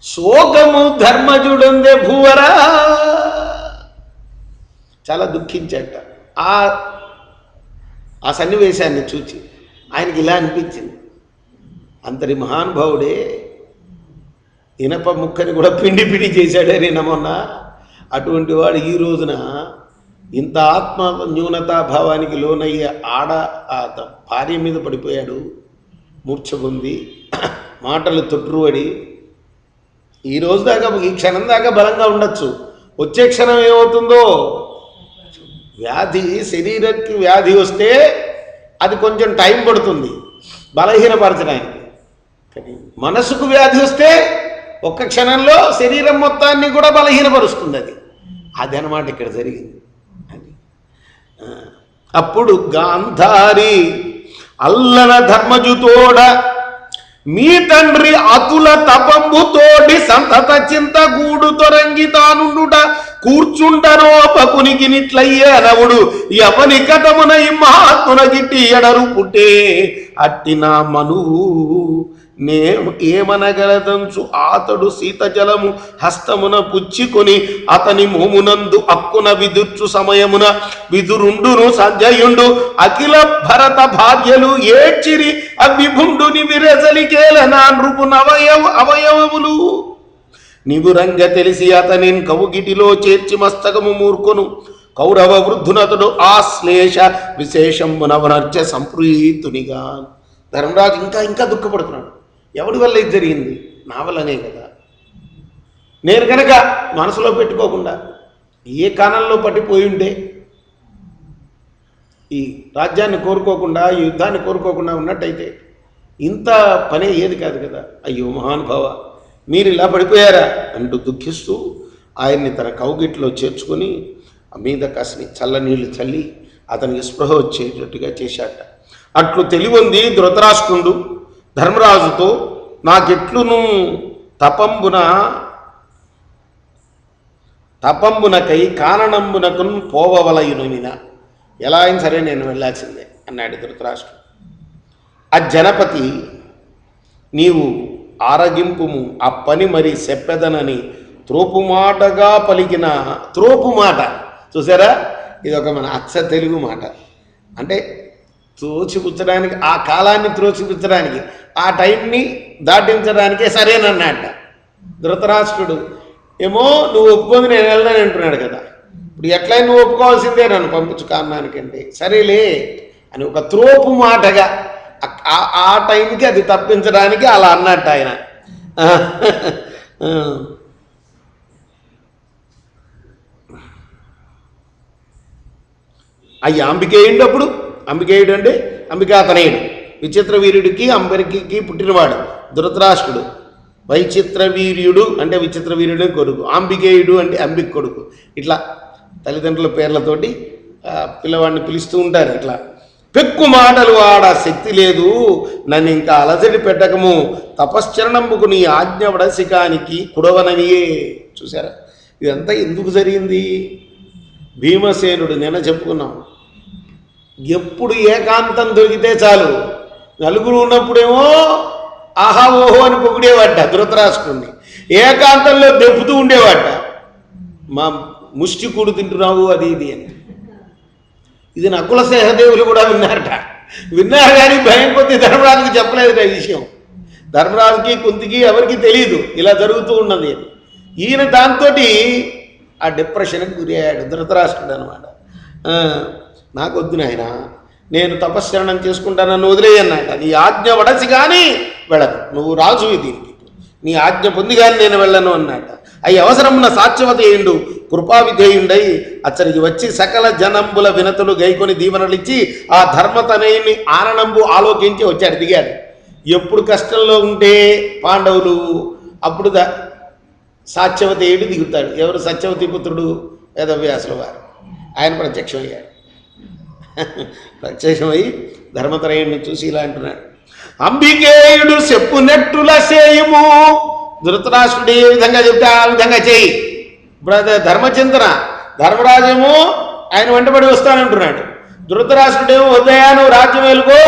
శోకము ధర్మజుడుందే భూవరా. చాలా దుఃఖించాట ఆ సన్నివేశాన్ని చూచి. ఆయనకి ఇలా అనిపించింది, అంతటి మహానుభావుడే ఇనప ముక్కని కూడా పిండి పిండి చేశాడే నిన్న మొన్న. అటువంటి వాడు ఈ రోజున ఇంత ఆత్మ న్యూనతాభావానికి లోనయ్యే భార్య మీద పడిపోయాడు, మూర్ఛ పొంది మాటలు తొట్టురువడి. ఈ రోజు దాకా, ఈ క్షణం దాకా బలంగా ఉండొచ్చు, వచ్చే క్షణం ఏమవుతుందో. శరీరానికి వ్యాధి వస్తే అది కొంచెం టైం పడుతుంది బలహీనపరచడానికి, కానీ మనసుకు వ్యాధి వస్తే ఒక్క క్షణంలో శరీరం మొత్తాన్ని కూడా బలహీనపరుస్తుంది. అది అన్నమాట ఇక్కడ జరిగింది. అప్పుడు గాంధారి అల్లన ధర్మజుతోడ మీ తండ్రి అతుల తపంబుతోడి సంతత చింత గూడు తొరంగి తానుండుట కూర్చుండరో పకునికి నిట్లయ్యే అనవుడు ఎవని కటమున ఈ మహాత్మున గిట్టి ఎడరు పుట్టే అట్టి నా మనువు నే ఏమనగలదంచు ఆతడు సీతజలము హస్తమున పుచ్చుకొని అతని మోమునందు అక్కున విదుర్చు సమయమున విదురుండును సంజయుండు అఖిల భరత భార్యలు ఏడ్చిరి అవిభుండుని విరజలికేల నా నృపున అవయవములు నివురంగ తెలిసి అతనిన్ కవుగిటిలో చేర్చి మస్తకము మూర్కొను కౌరవ వృద్ధునతుడు ఆశ్లేష విశేషమునవనర్చ సంప్రీతునిగా. ధర్మరాజు ఇంకా దుఃఖపడుతున్నాడు. ఎవడి వల్ల ఇది జరిగింది? నా వల్లనే కదా. నేను కనుక మనసులో పెట్టుకోకుండా ఏ కాలంలో పట్టిపోయి ఉంటే, ఈ రాజ్యాన్ని కోరుకోకుండా, ఈ యుద్ధాన్ని కోరుకోకుండా ఉన్నట్టయితే ఇంత పనే ఏది కాదు కదా. అయ్యో మహానుభావ, మీరు ఇలా పడిపోయారా అంటూ దుఃఖిస్తూ ఆయన్ని తన కౌగిట్లో చేర్చుకొని మీద కాసిని చల్లనీళ్ళు చల్లి అతనికి స్పృహ వచ్చేటట్టుగా చేశాట. అట్లు తెలివంది ధృతరాష్ట్రుడు ధర్మరాజుతో, నాకెట్లును తపంబునకై కారణంబునకు పోవవలయునిన, ఎలా అయినా సరే నేను వెళ్ళాల్సిందే అన్నాడు ధృతరాష్ట్రుడు. ఆ జనపతి నీవు ఆరగింపుము ఆ పని మరి చెప్పెదనని త్రోపుమాటగా పలికిన. త్రోపుమాట చూసారా, ఇది ఒక మన అచ్చ తెలుగు మాట. అంటే త్రోచిపుచ్చడానికి, ఆ కాలాన్ని త్రోచిపుచ్చడానికి, ఆ టైంని దాటించడానికే సరేనన్నట్ట. ధృతరాష్ట్రుడు ఏమో నువ్వు ఒప్పుకొని నేను వెళ్ళని అంటున్నాడు కదా, ఇప్పుడు ఎట్లయినా నువ్వు ఒప్పుకోవాల్సిందే నన్ను పంపించు కారణానికంటే, సరేలే అని ఒక త్రోపు మాటగా ఆ టైంకి అది తప్పించడానికి అలా అన్నట్టు ఆయన. అయ్యి అంబికేయుడు. అప్పుడు అంబికేయుడు అంటే అంబికాతనయుడు, విచిత్ర వీరుడికి అంబరికి పుట్టినవాడు ధృతరాష్ట్రుడు. వైచిత్ర వీర్యుడు అంటే విచిత్ర వీరుడు కొడుకు, అంబికేయుడు అంటే అంబిక్ కొడుకు. ఇట్లా తల్లిదండ్రుల పేర్లతోటి పిల్లవాడిని పిలుస్తూ ఉంటారు. ఇట్లా పెక్కు మాటలు ఆడ శక్తి లేదు, నన్ను ఇంకా అలజడి పెట్టకము, తపశ్చరణంబుకు నీ ఆజ్ఞ వడసికానికి కుడవననియే. చూసారా, ఇదంతా ఎందుకు జరిగింది? భీమసేనుడు నిన్న చెప్పుకున్నాం, ఎప్పుడు ఏకాంతం దొరికితే చాలు, నలుగురు ఉన్నప్పుడేమో ఆహా ఓహో అని పొగిడేవాట ధృతరాష్ట్రుడిని, ఏకాంతంలో దెప్పుతూ ఉండేవాట, మా ముష్టి కూడు తింటున్నావు అది ఇది అని. ఇది నకుల సహదేవులు కూడా విన్నారు కానీ భయం కొద్ది ధర్మరాజుకి చెప్పలేదు ఈ విషయం. ధర్మరాజుకి కుంతికి ఎవరికి తెలియదు ఇలా జరుగుతూ ఉన్నది అని. ఈయన దాంతో ఆ డిప్రెషన్కి గురి అయ్యాడు ధృతరాష్ట్రుడు అనమాట. నాకొద్దు నాయన, నేను తపశ్చరణం చేసుకుంటానని వదిలేయన్నట. నీ ఆజ్ఞ వడసి కానీ వెళ్ళను, నువ్వు రాజువి, దీనికి నీ ఆజ్ఞ పొంది కానీ నేను వెళ్ళను అన్నట. అవి అవసరమున్న సాత్యవతేయుండు కృపావిధేయుండై అచ్చరికి వచ్చి సకల జనంబుల వినతులు గైకొని దీవెనలిచ్చి ఆ ధర్మతనయుని ఆనందంబు ఆలోకించి వచ్చాడు, దిగాడు. ఎప్పుడు కష్టంలో ఉంటే పాండవులు అప్పుడు సాత్యవతేయుడు దిగుతాడు. ఎవరు? సత్యవతి పుత్రుడు వేదవ్యాసుల వారు. ఆయన ప్రత్యక్షమయ్యాడు. ప్రత్యక్షమై ధర్మతనయుడిని చూసి ఇలా అంటున్నాడు, అంబికేయుడు చెప్పునట్టుల చేయము. ధృతరాష్ట్రుడు ఏ విధంగా చెప్తే ఆ విధంగా చేయి. ఇప్పుడు ధర్మచింతన. ధర్మరాజేమో ఆయన వెంటబడి వస్తానంటున్నాడు, ధృతరాష్ట్రుడేమో వద్దయా నువ్వు రాజ్యం వెళ్ళుకో,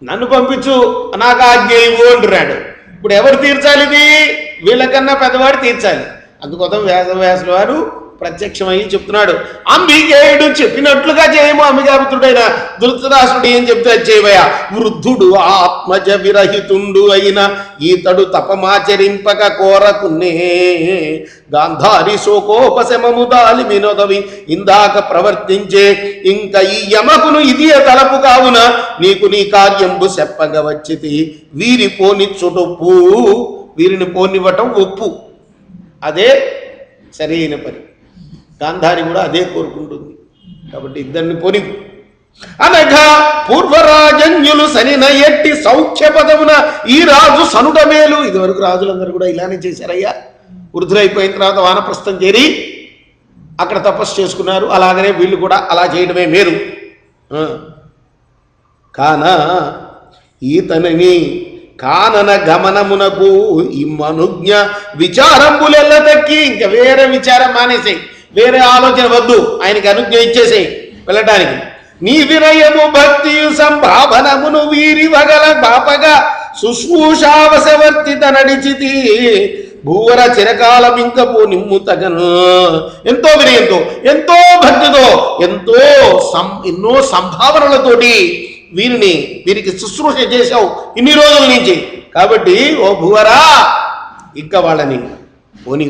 నన్ను పంపించు, నాకు ఆజ్ఞ ఇవ్వు అంటున్నాడు. ఇప్పుడు ఎవరు తీర్చాలి ఇది? వీళ్ళకన్నా పెద్దవాడు తీర్చాలి. అందుకోసం వ్యాసుల వారు ప్రత్యక్షమై చెప్తున్నాడు, అంబికేయుడు చెప్పినట్లుగా చేయము. అంబికాపుత్రుడైన ధృతరాష్ట్రుడు ఏం చెప్తే చేయవయ్యా. వృద్ధుడు ఆత్మజ విరహితుండు అయిన ఈతడు తపమాచరింపక కోరకున్నే గాంధారి శోకోపశమము దాలి వినోదవి ఇందాక ప్రవర్తించే ఇంకా ఈ యమకును ఇది తలపు కావున నీకు నీ కార్యంబు చెప్పగ వచ్చితి. వీరి పోనిచ్చుటొప్పు, వీరిని పోనివ్వటం ఒప్పు, అదే సరైన పని. గాంధారి కూడా అదే కోరుకుంటుంది కాబట్టి ఇద్దరిని పోని. అనగా పూర్వరాజన్యులు సనిన ఎట్టి సౌఖ్య పదమున ఈ రాజు సనుట మేలు. ఇదివరకు రాజులందరూ కూడా ఇలానే చేశారయ్యా. వృద్ధులైపోయిన తర్వాత వానప్రస్థం చేరి అక్కడ తపస్సు చేసుకున్నారు. అలాగనే వీళ్ళు కూడా అలా చేయడమే మేలు. కాన ఈతనిని కానన గమనమునకు ఈ మనుజ్ఞ విచారంబులెల్ల తక్కి ఇంకా వేరే విచారం మానేసాయి, వేరే ఆలోచన వద్దు, ఆయనకి అనుజ్ఞ ఇచ్చేసేయి వెళ్ళటానికి. నీ వినయము భక్తియు సంభావనమును వీరి వగల బాపగా శుశ్రూషావశవర్తిత నడిచితి భూవర చిరకాలం ఇంకపో నిమ్ము తగను. ఎంతో వినయంతో, ఎంతో భక్తితో, ఎన్నో సంభావనలతోటి వీరికి శుశ్రూష చేశావు ఇన్ని రోజుల నుంచి. కాబట్టి ఓ భూవరా ఇక్క వాళ్ళని పోని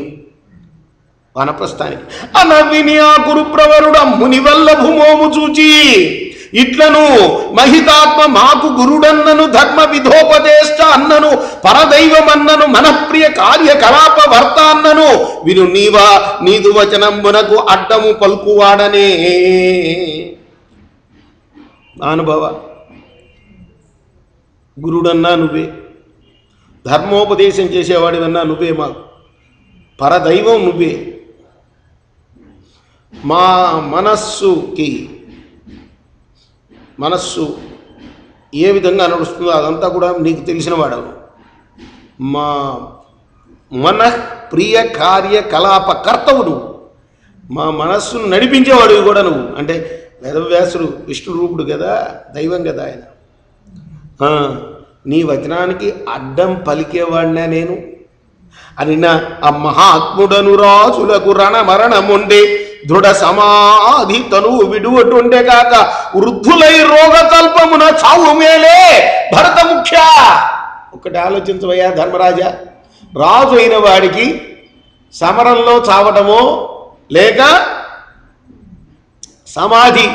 వనప్రస్థానికి. అనవిని ఆ గురుప్రవరుడు ముని వల్ల భూమోము చూచి ఇట్లను మహితాత్మ మాకు గురుడన్నను ధర్మ విధోపదేష్ట అన్నను పరదైవమన్నను మనప్రియ కార్యకలాప వర్త అన్నను విను నీవా నీదు వచనంబునకు అడ్డము పలుకువాడనే. అనుభవ గురుడన్నా నువ్వే, ధర్మోపదేశం చేసేవాడివన్నా నువ్వే, మాకు పరదైవం నువ్వే. మా మనస్సు ఏ విధంగా నడుస్తుందో అదంతా కూడా నీకు తెలిసిన వాడవు. మా మన ప్రియ కార్యకలాప కర్తవు నువ్వు, మా మనస్సును నడిపించేవాడివి కూడా నువ్వు. అంటే వేదవ్యాసుడు విష్ణు రూపుడు కదా, దైవం కదా ఆయన. నీ వచనానికి అడ్డం పలికేవాడినా నేను అనిన ఆ మహాత్ముడను రాజులకు రణమరణముండే దృఢ సమాధి తనువు విడువటుండే కాక వృద్ధులై రోగకల్పమున చావు మేలే భరత ముఖ్య. ఒకటి ఆలోచించవయ్యా ధర్మరాజా, రాజు అయిన వాడికి సమరంలో చావటమో లేక సమాధి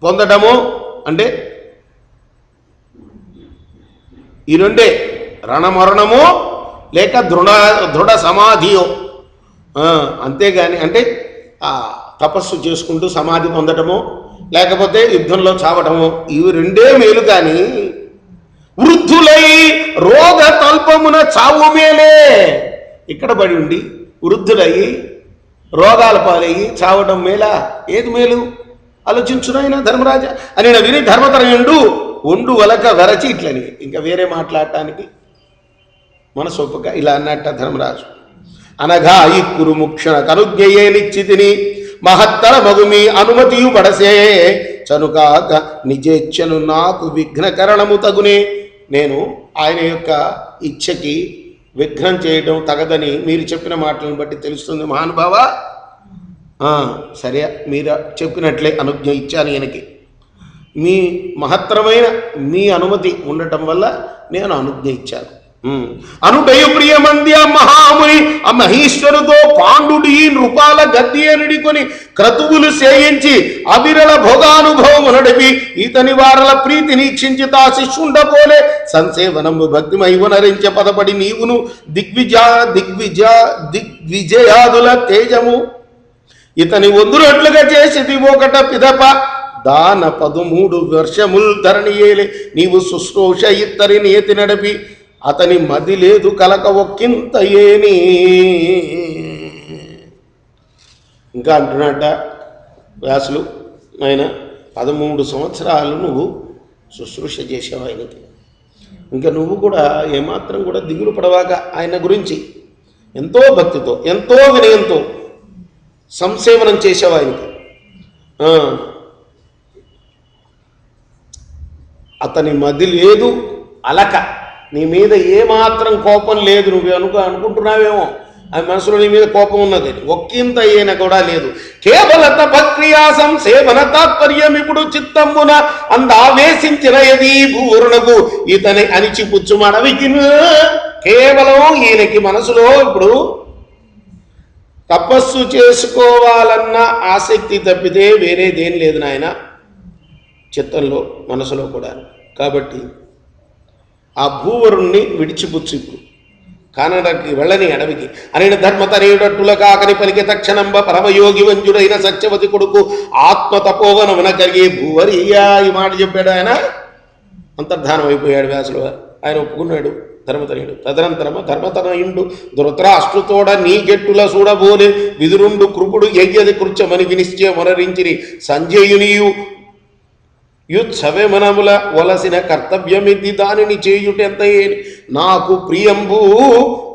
పొందటమో అంటే ఈ రెండే, రణమరణమో లేక దృఢ సమాధియో. అంతేగాని అంటే తపస్సు చేసుకుంటూ సమాధి పొందటమో లేకపోతే యుద్ధంలో చావటమో, ఇవి రెండే మేలు. కానీ వృద్ధులై రోగ తల్పమున చావు మేలే. ఇక్కడ పడి ఉండి వృద్ధులయ్యి రోగాల పాలయ్యి చావటం మేలా? ఏది మేలు ఆలోచించునైనా ధర్మరాజా అని విని ధర్మతరయుండు ఒండు వలక వెరచి ఇట్లని ఇంకా వేరే మాట్లాడటానికి మనసొప్పక ఇలా అన్నట్ట ధర్మరాజు. అనగా ఈ కురుముక్షణ కనుజ్ఞయే నిశ్చితిని మహత్తర మగుమి అనుమతియు పడసే చనుకాక నిజేచ్ఛను నాకు విఘ్నకరణము తగునే. నేను ఆయన యొక్క ఇచ్ఛకి విఘ్నం చేయడం తగదని మీరు చెప్పిన మాటలను బట్టి తెలుస్తుంది మహానుభావ. సరే, మీరు చెప్పినట్లే అనుజ్ఞ ఇచ్చాను ఈయనకి. మీ మహత్తరమైన మీ అనుమతి ఉండటం వల్ల నేను అనుజ్ఞ ఇచ్చాను. అనుడయు ప్రియమంది ఆ మహాముని ఆ మహేశ్వరుతో పాండుడి నృపాల గద్దెనుడి కొని క్రతువులు సేయించి అవిరళ భోగానుభవము నడిపి ఈతని వారల ప్రీతిని ఇచ్చించి తా శిష్యుండపోలే సంసేవనము భక్తిమై వనరించే పదపడి నీవును దిగ్విజయాదుల తేజము ఇతని వందురట్లుగా చేసి ఒకట పిదప దాన 13 వర్షముల్ ధరణి ఏలే నీవు శుశ్రూష ఇత్తరి నేతి నడిపి అతని మది లేదు కలక ఒక్కింత ఏని. ఇంకా అంటున్నట్ట వ్యాసులు, ఆయన 13 సంవత్సరాలు నువ్వు శుశ్రూష చేసావు ఆయనకి. ఇంకా నువ్వు కూడా ఏమాత్రం కూడా దిగులు పడవాక ఆయన గురించి ఎంతో భక్తితో ఎంతో వినయంతో సంసేవనం చేసావు ఆయనకి. అతని మది లేదు అలక, నీ మీద ఏమాత్రం కోపం లేదు, నువ్వు అనుకుంటున్నావేమో ఆ మనసులో నీ మీద కోపం ఉన్నది, ఒక్కింత అయినా కూడా లేదు. కేవల తపక్రియా సంసేవన తాత్పర్యం ఇప్పుడు చిత్తమ్మున అందావేశించిన యది భూవరునకు ఇతని అణిచిపుచ్చుమడవికి. కేవలం ఈయనకి మనసులో ఇప్పుడు తపస్సు చేసుకోవాలన్న ఆసక్తి తప్పితే వేరేదేం లేదు నాయన చిత్తంలో మనసులో కూడా. కాబట్టి ఆ భూవరుణ్ణి విడిచిపుచ్చు, ఇప్పుడు కానడకి వెళ్ళని అడవికి. అని ధర్మతనయుడట్టుల కాకని పలికి తక్షణంబ పరమయోగి వంజుడైన సత్యవతి కొడుకు ఆత్మతపోవనమున కలిగే భూవరియా ఈ మాట చెప్పాడు ఆయన. అంతర్ధానం అయిపోయాడు వ్యాసులు, ఆయన ఒప్పుకున్నాడు ధర్మతనయుడు. తదనంతరమ ధర్మతనయుడు ధృతరాష్ట్రుతోడ నీకెట్టుల చూడబోలే విదురుండు కృపుడు యజ్ఞది కృత్యమని వినిశ్చయ మొనరించిరి సంజయునియు యుత్సవమనముల వలసిన కర్తవ్యమిది దానిని చేయుటెంతయే నాకు ప్రియంబూ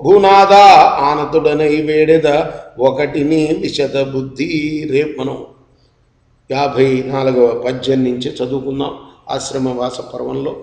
భూనాద ఆనతుడనై వేడెద ఒకటిని విశద బుద్ధి. రేపు మనం 54వ పద్యం నుంచి చదువుకుందాం ఆశ్రమవాస పర్వంలో.